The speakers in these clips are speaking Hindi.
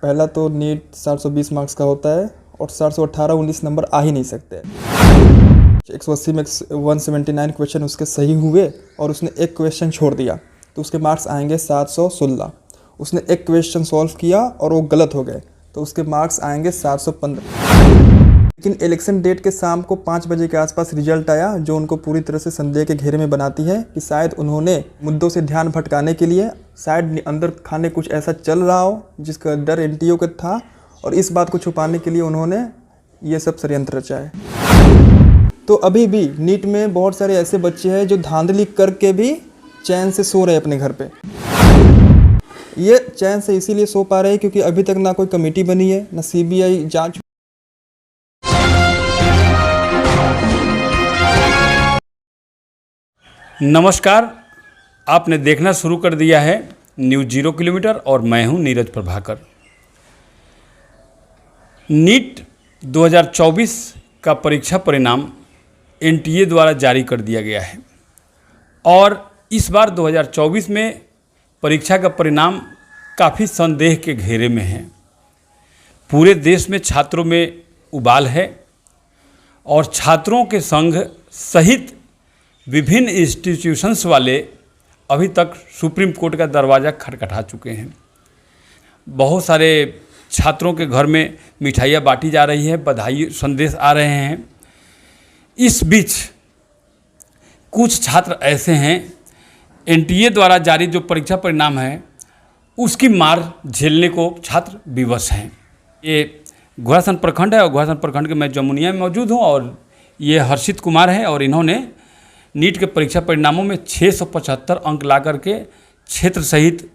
पहला तो नीट 420 मार्क्स का होता है और 418-19 नंबर आ ही नहीं सकते। 180 में 179 क्वेश्चन उसके सही हुए और उसने एक क्वेश्चन छोड़ दिया तो उसके मार्क्स आएंगे 716। उसने एक क्वेश्चन सॉल्व किया और वो गलत हो गए तो उसके मार्क्स आएंगे 715। लेकिन इलेक्शन डेट के शाम को 5 बजे के आसपास रिजल्ट आया जो उनको पूरी तरह से संदेह के घेरे में बनाती है कि शायद उन्होंने मुद्दों से ध्यान भटकाने के लिए शायद अंदर खाने कुछ ऐसा चल रहा हो जिसका डर एनटीओ का था और इस बात को छुपाने के लिए उन्होंने ये सब षड्यंत्र रचा है। तो अभी भी नीट में बहुत सारे ऐसे बच्चे हैं जो धांधली करके भी चैन से सो रहे अपने घर पे। ये चैन से इसीलिए सो पा रहे हैं क्योंकि अभी तक ना कोई कमेटी बनी है, ना सीबीआई जांच। नमस्कार, आपने देखना शुरू कर दिया है न्यूज़ 0 किलोमीटर और मैं हूं नीरज प्रभाकर। नीट 2024 का परीक्षा परिणाम एनटीए द्वारा जारी कर दिया गया है और इस बार 2024 में परीक्षा का परिणाम काफ़ी संदेह के घेरे में है। पूरे देश में छात्रों में उबाल है और छात्रों के संघ सहित विभिन्न इंस्टीट्यूशंस वाले अभी तक सुप्रीम कोर्ट का दरवाज़ा खटखटा चुके हैं। बहुत सारे छात्रों के घर में मिठाइयाँ बांटी जा रही है, बधाई संदेश आ रहे हैं। इस बीच कुछ छात्र ऐसे हैं, एनटीए द्वारा जारी जो परीक्षा परिणाम है उसकी मार झेलने को छात्र विवश हैं। ये घोड़ासन प्रखंड है और घोड़ासन प्रखंड के मैं जमुनिया में मौजूद हूँ और ये हर्षित कुमार हैं और इन्होंने नीट के परीक्षा परिणामों में 675 अंक ला करके क्षेत्र सहित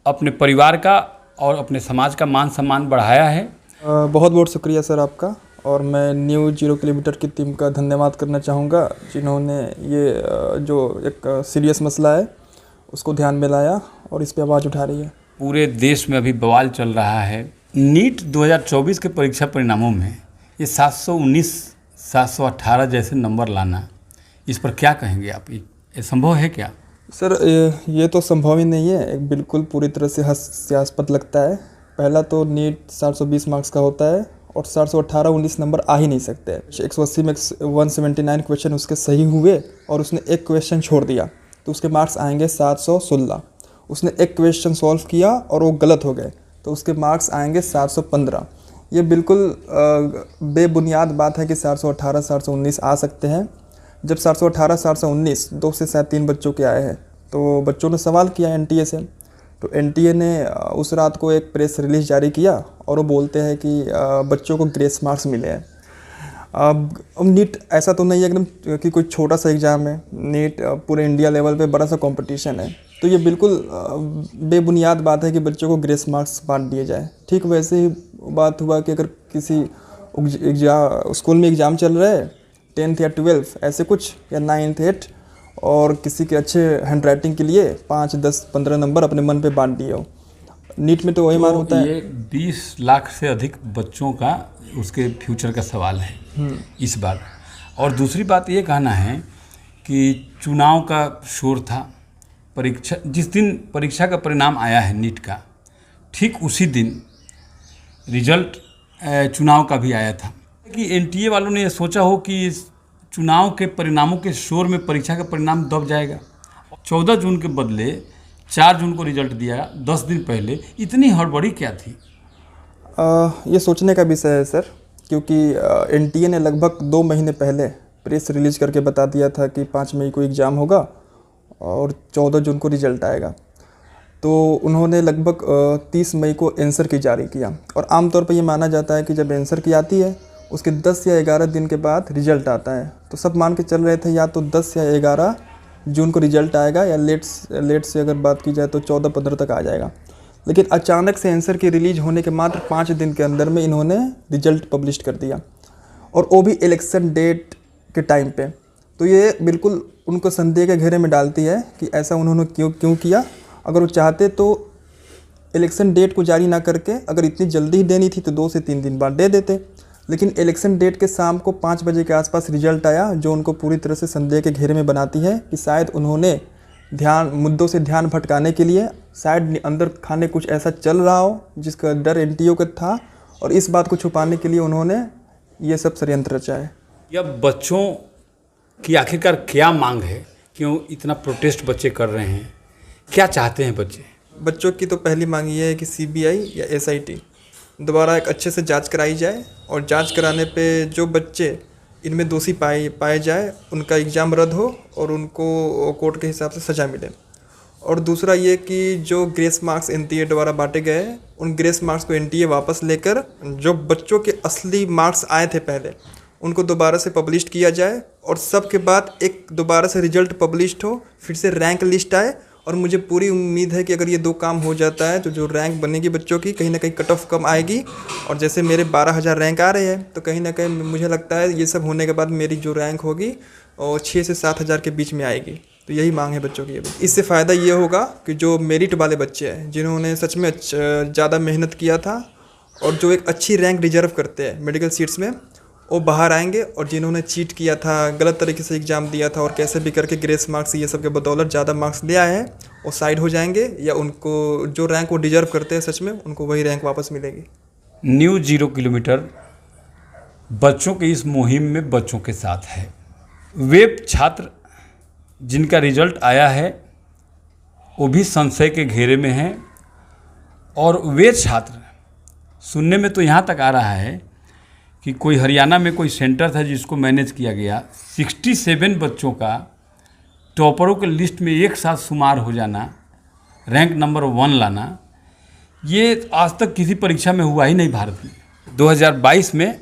अपने परिवार का और अपने समाज का मान सम्मान बढ़ाया है। बहुत बहुत शुक्रिया सर आपका और मैं न्यूज़ 0 किलोमीटर की टीम का धन्यवाद करना चाहूँगा जिन्होंने ये जो एक सीरियस मसला है उसको ध्यान में लाया और इस पर आवाज़ उठा रही है। पूरे देश में अभी बवाल चल रहा है। नीट 2024 के परीक्षा परिणामों में ये 719, 718 जैसे नंबर लाना, इस पर क्या कहेंगे आप? ये संभव है क्या? सर ये तो संभव ही नहीं है, एक बिल्कुल पूरी तरह से हास्यास्पद लगता है। पहला तो नीट 420 मार्क्स का होता है और 418-19 नंबर आ ही नहीं सकते। 180 में 179 क्वेश्चन उसके सही हुए और उसने एक क्वेश्चन छोड़ दिया तो उसके मार्क्स आएंगे 716। उसने एक क्वेश्चन सॉल्व किया और वो गलत हो गए तो उसके मार्क्स आएंगे 715। ये बिल्कुल बेबुनियाद बात है कि 418, 419 आ सकते हैं। जब 418, 419 2 से शायद 3 बच्चों के आए हैं तो बच्चों ने सवाल किया एनटीए से, तो एनटीए ने उस रात को एक प्रेस रिलीज जारी किया और वो बोलते हैं कि बच्चों को ग्रेस मार्क्स मिले हैं। अब नीट ऐसा तो नहीं है एकदम कि कोई छोटा सा एग्ज़ाम है, नीट पूरे इंडिया लेवल पे बड़ा सा कंपटीशन है, तो ये बिल्कुल बेबुनियाद बात है कि बच्चों को ग्रेस मार्क्स बांट दिए जाए। ठीक वैसे ही बात हुआ कि अगर किसी स्कूल में एग्ज़ाम चल रहा है 10th या 12th ऐसे कुछ या 9th 8th और किसी के अच्छे हैंड राइटिंग के लिए 5, 10, 15 नंबर अपने मन पे बांट दिए हो। नीट में तो वही मान होता है। ये 20 लाख से अधिक बच्चों का उसके फ्यूचर का सवाल है इस बार। और दूसरी बात ये कहना है कि चुनाव का शोर था, परीक्षा जिस दिन परीक्षा का परिणाम आया है नीट का, ठीक उसी दिन रिजल्ट चुनाव का भी आया था कि एनटीए वालों ने ये सोचा हो कि इस चुनाव के परिणामों के शोर में परीक्षा का परिणाम दब जाएगा। 14 जून के बदले 4 जून को रिजल्ट दिया 10 दिन पहले। इतनी हड़बड़ी क्या थी? ये सोचने का विषय है सर, क्योंकि एनटीए ने लगभग 2 महीने पहले प्रेस रिलीज करके बता दिया था कि 5 मई को एग्ज़ाम होगा और 14 जून को रिजल्ट आएगा। तो उन्होंने लगभग 30 मई को आंसर की जारी किया और आमतौर पर ये माना जाता है कि जब आंसर की आती है उसके 10 या 11 दिन के बाद रिजल्ट आता है। तो सब मान के चल रहे थे या तो 10 या 11 जून को रिजल्ट आएगा या लेट से अगर बात की जाए तो 14-15 तक आ जाएगा। लेकिन अचानक से आंसर की रिलीज होने के मात्र 5 दिन के अंदर में इन्होंने रिजल्ट पब्लिश कर दिया और वो भी इलेक्शन डेट के टाइम पे। तो ये बिल्कुल उनको संदेह के घेरे में डालती है कि ऐसा उन्होंने क्यों किया। अगर वो चाहते तो इलेक्शन डेट को जारी ना करके अगर इतनी जल्दी ही देनी थी तो 2 से 3 दिन बाद दे देते। लेकिन इलेक्शन डेट के शाम को 5 बजे के आसपास रिजल्ट आया जो उनको पूरी तरह से संदेह के घेरे में बनाती है कि शायद उन्होंने मुद्दों से ध्यान भटकाने के लिए शायद अंदर खाने कुछ ऐसा चल रहा हो जिसका डर एनटीए को था, और इस बात को छुपाने के लिए उन्होंने ये सब षड्यंत्र रचा है। या बच्चों की आखिरकार क्या मांग है, क्यों इतना प्रोटेस्ट बच्चे कर रहे हैं, क्या चाहते हैं बच्चे? बच्चों की तो पहली मांग ये है कि सीबीआई या एसआईटी दोबारा एक अच्छे से जांच कराई जाए, और जांच कराने पे जो बच्चे इनमें दोषी पाए जाए उनका एग्ज़ाम रद्द हो और उनको कोर्ट के हिसाब से सज़ा मिले। और दूसरा ये कि जो ग्रेस मार्क्स एनटीए द्वारा बांटे गए हैं उन ग्रेस मार्क्स को एनटीए वापस लेकर जो बच्चों के असली मार्क्स आए थे पहले उनको दोबारा से पब्लिश किया जाए, और सबके बाद एक दोबारा से रिजल्ट पब्लिश हो, फिर से रैंक लिस्ट आए। और मुझे पूरी उम्मीद है कि अगर ये 2 काम हो जाता है तो जो रैंक बनेगी बच्चों की, कहीं ना कहीं कट ऑफ कम आएगी। और जैसे मेरे 12,000 रैंक आ रहे हैं तो कहीं ना कहीं मुझे लगता है ये सब होने के बाद मेरी जो रैंक होगी और 6 से 7,000 के बीच में आएगी। तो यही मांग है बच्चों की। अभी इससे फ़ायदा ये होगा कि जो मेरिट वाले बच्चे हैं जिन्होंने सच में ज़्यादा मेहनत किया था और जो एक अच्छी रैंक डिजर्व करते हैं मेडिकल सीट्स में, वो बाहर आएंगे, और जिन्होंने चीट किया था, गलत तरीके से एग्ज़ाम दिया था और कैसे भी करके ग्रेस मार्क्स ये सब के बदौलत ज़्यादा मार्क्स ले आए हैं, वो साइड हो जाएंगे, या उनको जो रैंक वो डिजर्व करते हैं सच में उनको वही रैंक वापस मिलेगी। न्यूज़ 0 किलोमीटर बच्चों की इस मुहिम में बच्चों के साथ है। वे छात्र जिनका रिजल्ट आया है वो भी संशय के घेरे में हैं, और वे छात्र, सुनने में तो यहाँ तक आ रहा है कि कोई हरियाणा में कोई सेंटर था जिसको मैनेज किया गया, 67 बच्चों का टॉपरों के लिस्ट में एक साथ शुमार हो जाना, रैंक नंबर 1 लाना, ये आज तक किसी परीक्षा में हुआ ही नहीं भारत में। 2022 में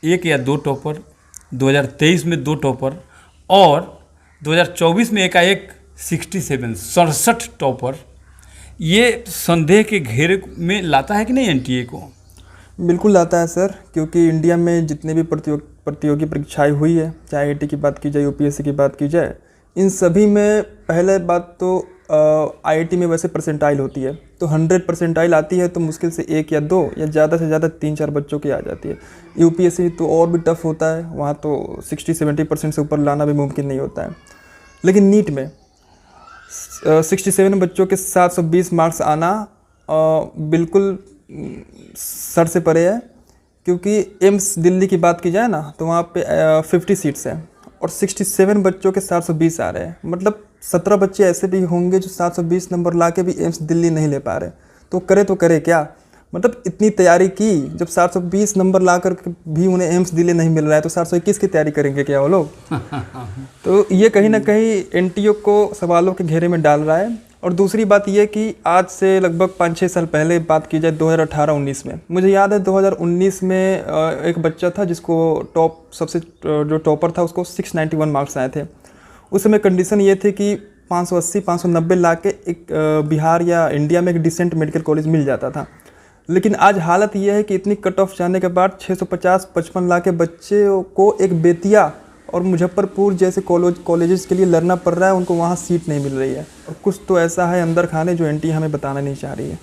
1 या 2 टॉपर, 2023 में 2 टॉपर, और 2024 में एकाएक 67 टॉपर। ये संदेह के घेरे में लाता है कि नहीं एनटीए को? बिल्कुल लाता है सर, क्योंकि इंडिया में जितने भी प्रतियोगी परीक्षाएं हुई है, चाहे आईआईटी की बात की जाए, यूपीएससी की बात की जाए, इन सभी में पहले बात तो आईआईटी में वैसे परसेंटाइल होती है, तो 100 परसेंटाइल आती है तो मुश्किल से 1 या 2 या ज़्यादा से ज़्यादा 3-4 बच्चों की आ जाती है। यूपीएससी तो और भी टफ होता है, वहाँ तो 60-70% से ऊपर लाना भी मुमकिन नहीं होता है। लेकिन नीट में 67 बच्चों के 720 मार्क्स आना बिल्कुल सर से परे है, क्योंकि एम्स दिल्ली की बात की जाए ना तो वहाँ पे 50 सीट्स हैं और 67 बच्चों के 720 आ रहे हैं। मतलब 17 बच्चे ऐसे भी होंगे जो 720 नंबर ला के भी एम्स दिल्ली नहीं ले पा रहे, तो करे क्या? मतलब इतनी तैयारी की, जब 720 नंबर ला कर भी उन्हें एम्स दिल्ली नहीं मिल रहा है तो 721 की तैयारी करेंगे क्या वो लोग? तो ये कहीं ना कहीं एनटीए को सवालों के घेरे में डाल रहा है। और दूसरी बात ये कि आज से लगभग 5-6 साल पहले बात की जाए 2018-19 में, मुझे याद है 2019 में एक बच्चा था जिसको सबसे जो टॉपर था उसको 691 मार्क्स आए थे। उस समय कंडीशन ये थी कि 580-590 ला के एक बिहार या इंडिया में एक डिसेंट मेडिकल कॉलेज मिल जाता था। लेकिन आज हालत ये है कि इतनी कट ऑफ जाने के बाद 650-55 लाख के बच्चे को एक बेतिया और मुजफ्फरपुर जैसे कॉलेजेस के लिए लड़ना पड़ रहा है, उनको वहाँ सीट नहीं मिल रही है। और कुछ तो ऐसा है अंदर खाने जो एनटीए हमें बताना नहीं चाह रही है।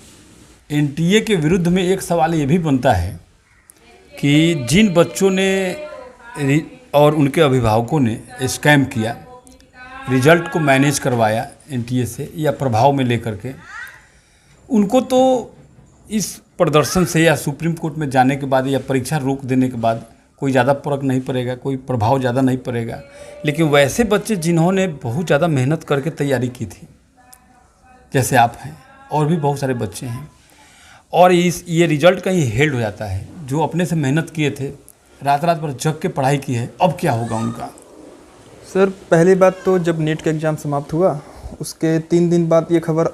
एनटीए के विरुद्ध में एक सवाल ये भी बनता है कि जिन बच्चों ने और उनके अभिभावकों ने स्कैम किया, रिजल्ट को मैनेज करवाया एनटीए से या प्रभाव में लेकर के, उनको तो इस प्रदर्शन से या सुप्रीम कोर्ट में जाने के बाद या परीक्षा रोक देने के बाद कोई ज़्यादा फर्क नहीं पड़ेगा, कोई प्रभाव ज़्यादा नहीं पड़ेगा। लेकिन वैसे बच्चे जिन्होंने बहुत ज़्यादा मेहनत करके तैयारी की थी, जैसे आप हैं और भी बहुत सारे बच्चे हैं, और ये रिजल्ट कहीं हेल्ड हो जाता है, जो अपने से मेहनत किए थे, रात भर जग के पढ़ाई की है, अब क्या होगा उनका? सर पहली बात तो जब नीट का एग्ज़ाम समाप्त हुआ उसके 3 दिन बाद ये खबर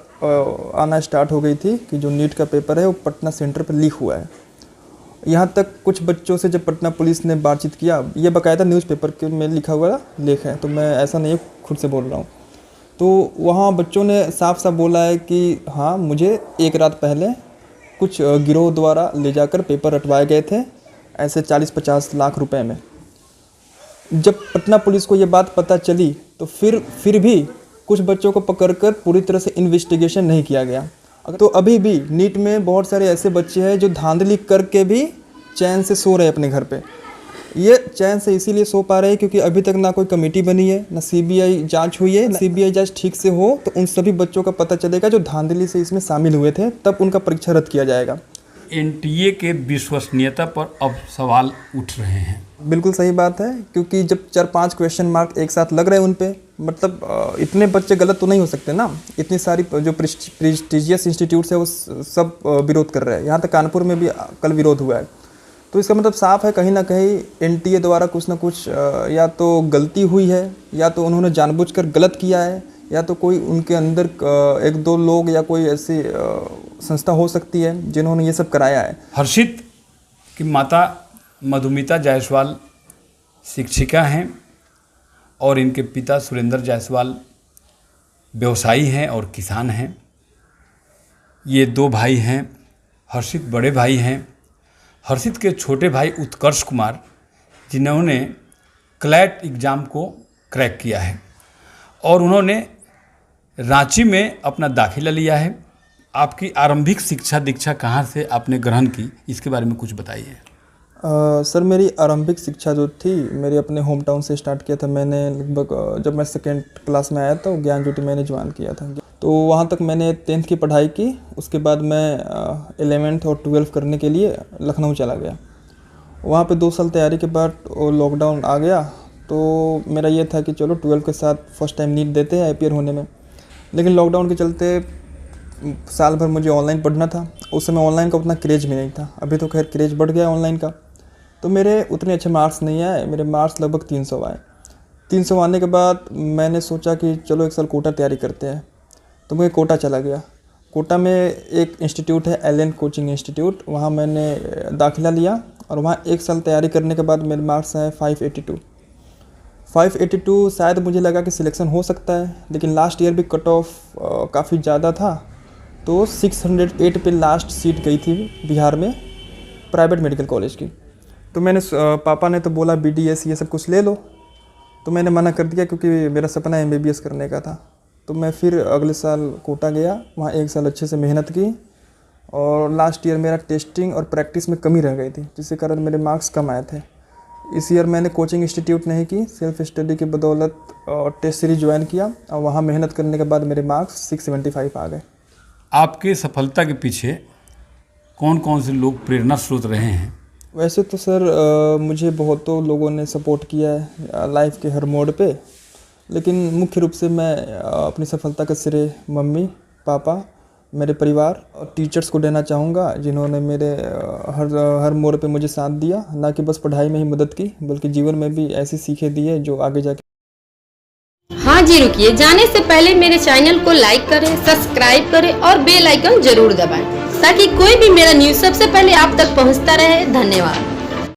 आना स्टार्ट हो गई थी कि जो नीट का पेपर है वो पटना सेंटर पर लीक हुआ है। यहाँ तक कुछ बच्चों से जब पटना पुलिस ने बातचीत किया, ये बाकायदा न्यूज़पेपर के में लिखा हुआ लेख है, तो मैं ऐसा नहीं खुद से बोल रहा हूँ, तो वहाँ बच्चों ने साफ साफ बोला है कि हाँ मुझे एक रात पहले कुछ गिरोह द्वारा ले जाकर पेपर रटवाए गए थे, ऐसे 40-50 लाख रुपए में। जब पटना पुलिस को ये बात पता चली तो फिर भी कुछ बच्चों को पकड़कर पूरी तरह से इन्वेस्टिगेशन नहीं किया गया। तो अभी भी नीट में बहुत सारे ऐसे बच्चे हैं जो धांधली करके भी चैन से सो रहे हैं अपने घर पे। ये चैन से इसीलिए सो पा रहे हैं क्योंकि अभी तक ना कोई कमेटी बनी है, ना सीबीआई जांच हुई है। सीबीआई जांच ठीक से हो तो उन सभी बच्चों का पता चलेगा जो धांधली से इसमें शामिल हुए थे, तब उनका परीक्षा रद्द किया जाएगा। एनटीए के विश्वसनीयता पर अब सवाल उठ रहे हैं। बिल्कुल सही बात है, क्योंकि जब 4-5 क्वेश्चन मार्क एक साथ लग रहे हैं उन पे, मतलब इतने बच्चे गलत तो नहीं हो सकते ना। इतनी सारी जो प्रेस्टिजियस इंस्टीट्यूट्स है वो सब विरोध कर रहे हैं। यहाँ तक कानपुर में भी कल विरोध हुआ है। तो इसका मतलब साफ है, कहीं ना कहीं एनटीए द्वारा कुछ ना कुछ या तो गलती हुई है, या तो उन्होंने जानबूझकर गलत किया है, या तो कोई उनके अंदर 1-2 लोग या कोई ऐसी संस्था हो सकती है जिन्होंने ये सब कराया है। हर्षित की माता मधुमिता जायसवाल शिक्षिका हैं और इनके पिता सुरेंद्र जायसवाल व्यवसायी हैं और किसान हैं। ये 2 भाई हैं। हर्षित बड़े भाई हैं। हर्षित के छोटे भाई उत्कर्ष कुमार, जिन्होंने क्लैट एग्ज़ाम को क्रैक किया है और उन्होंने रांची में अपना दाखिला लिया है। आपकी आरंभिक शिक्षा दीक्षा कहाँ से आपने ग्रहण की, इसके बारे में कुछ बताइए। सर, मेरी आरंभिक शिक्षा जो थी मेरी अपने होम टाउन से स्टार्ट किया था। मैंने लगभग जब मैं 2nd क्लास में आया तो ज्ञान ज्योति मैंने ज्वाइन किया था। तो वहाँ तक मैंने 10th की पढ़ाई की। उसके बाद मैं 11th और 12th करने के लिए लखनऊ चला गया। वहाँ पे 2 साल तैयारी के बाद लॉकडाउन आ गया। तो मेरा ये था कि चलो 12th के साथ फर्स्ट टाइम नीट देते हैं IPR होने में। लेकिन लॉकडाउन के चलते साल भर मुझे ऑनलाइन पढ़ना था। उस समय ऑनलाइन का उतना क्रेज भी नहीं था। अभी तो खैर क्रेज बढ़ गया ऑनलाइन का। तो मेरे उतने अच्छे मार्क्स नहीं आए। मेरे मार्क्स लगभग 300 आए। 300 आने के बाद मैंने सोचा कि चलो 1 साल कोटा तैयारी करते हैं। तो मैं कोटा चला गया। कोटा में एक इंस्टीट्यूट है, एलियन कोचिंग इंस्टीट्यूट। वहाँ मैंने दाखिला लिया और वहाँ 1 साल तैयारी करने के बाद मेरे मार्क्स आए 582। शायद मुझे लगा कि सिलेक्शन हो सकता है, लेकिन लास्ट ईयर भी कट ऑफ काफ़ी ज़्यादा था। तो 608 पे लास्ट सीट गई थी बिहार में प्राइवेट मेडिकल कॉलेज की। तो मैंने पापा ने तो बोला BDS ये सब कुछ ले लो। तो मैंने मना कर दिया क्योंकि मेरा सपना MBBS करने का था। तो मैं फिर अगले साल कोटा गया। वहाँ 1 साल अच्छे से मेहनत की और लास्ट ईयर मेरा टेस्टिंग और प्रैक्टिस में कमी रह गई थी, जिसके कारण मेरे मार्क्स कम आए थे। इस ईयर मैंने कोचिंग इंस्टीट्यूट नहीं की, सेल्फ स्टडी की बदौलत टेस्ट सीरीज ज्वाइन किया और वहाँ मेहनत करने के बाद मेरे मार्क्स 675 आ गए। आपके सफलता के पीछे कौन कौन से लोग प्रेरणा स्रोत रहे हैं? वैसे तो सर मुझे बहुतों लोगों ने सपोर्ट किया है लाइफ के हर मोड़ पे, लेकिन मुख्य रूप से मैं अपनी सफलता का श्रेय मम्मी पापा, मेरे परिवार और टीचर्स को देना चाहूँगा, जिन्होंने मेरे हर मोड़ पे मुझे साथ दिया। ना कि बस पढ़ाई में ही मदद की, बल्कि जीवन में भी ऐसी सीखें दी है जो आगे जाके। हाँ जी, रुकिए, जाने से पहले मेरे चैनल को लाइक करें, सब्सक्राइब करें और बेल आइकन जरूर दबाएं ताकि कोई भी मेरा न्यूज़ सबसे पहले आप तक पहुंचता रहे। धन्यवाद।